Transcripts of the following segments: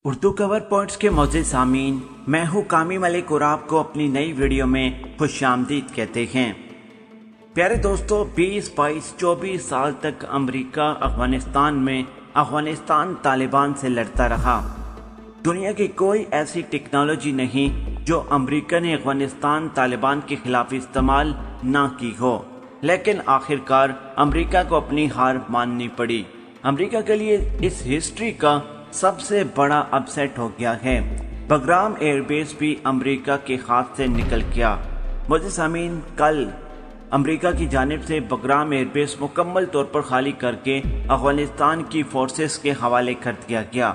اردو کور points کے معزز سامعین، میں ہوں کامی ملک اور آپ کو اپنی نئی ویڈیو میں خوش آمدید کہتے ہیں۔ پیارے دوستو، 20، 22، 24 سال تک امریکہ افغانستان طالبان سے لڑتا رہا۔ دنیا کی کوئی ایسی ٹیکنالوجی نہیں جو امریکہ نے افغانستان طالبان کے خلاف استعمال نہ کی ہو، لیکن آخرکار امریکہ کو اپنی ہار ماننی پڑی۔ امریکہ کے لیے اس ہسٹری کا سب سے بڑا اپسیٹ ہو گیا ہے۔ بگرام ایئر بیس بھی امریکہ کے ہاتھ سے نکل گیا۔ معزز سامعین، کل امریکہ کی جانب سے بگرام ایئر بیس مکمل طور پر خالی کر کے افغانستان کی فورسز کے حوالے کر دیا گیا۔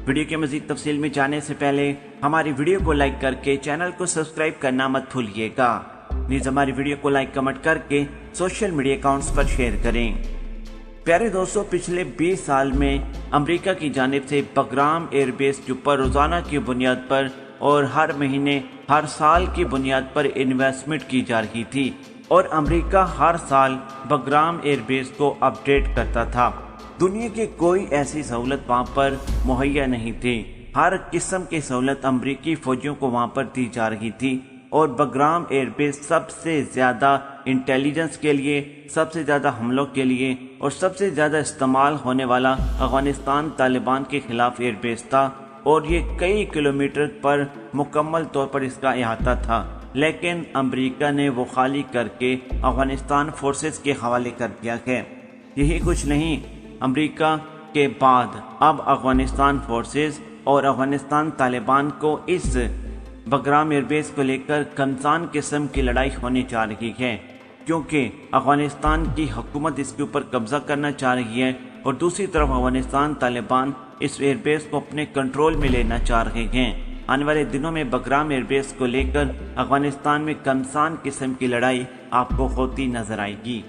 ویڈیو کے مزید تفصیل میں جانے سے پہلے ہماری ویڈیو کو لائک کر کے چینل کو سبسکرائب کرنا مت بھولیے گا۔ نیز ہماری ویڈیو کو لائک کمنٹ کر کے سوشل میڈیا اکاؤنٹس پر شیئر کریں۔ پیارے دوستو، پچھلے 20 سال میں امریکہ کی جانب سے بگرام ایئر بیس کے اوپر روزانہ کی بنیاد پر اور ہر مہینے ہر سال کی بنیاد پر انویسٹمنٹ کی جا رہی تھی، اور امریکہ ہر سال بگرام ایئر بیس کو اپ ڈیٹ کرتا تھا۔ دنیا کی کوئی ایسی سہولت وہاں پر مہیا نہیں تھی۔ ہر قسم کی سہولت امریکی فوجیوں کو وہاں پر دی جا رہی تھی، اور بگرام ایئر بیس سب سے زیادہ انٹیلیجنس کے لیے، سب سے زیادہ حملوں کے لیے اور سب سے زیادہ استعمال ہونے والا افغانستان طالبان کے خلاف ایئر بیس تھا، اور یہ کئی کلومیٹر پر مکمل طور پر اس کا احاطہ تھا، لیکن امریکہ نے وہ خالی کر کے افغانستان فورسز کے حوالے کر دیا ہے۔ یہی کچھ نہیں، امریکہ کے بعد اب افغانستان فورسز اور افغانستان طالبان کو اس بگرام ایئر بیس کو لے کر کمسان قسم کی لڑائی ہونے جا رہی ہے، کیونکہ افغانستان کی حکومت اس کے اوپر قبضہ کرنا چاہ رہی ہے، اور دوسری طرف افغانستان طالبان اس ایئر بیس کو اپنے کنٹرول میں لینا چاہ رہے ہیں۔ آنے والے دنوں میں بگرام ایئر بیس کو لے کر افغانستان میں کمسان قسم کی لڑائی آپ کو ہوتی نظر آئے گی۔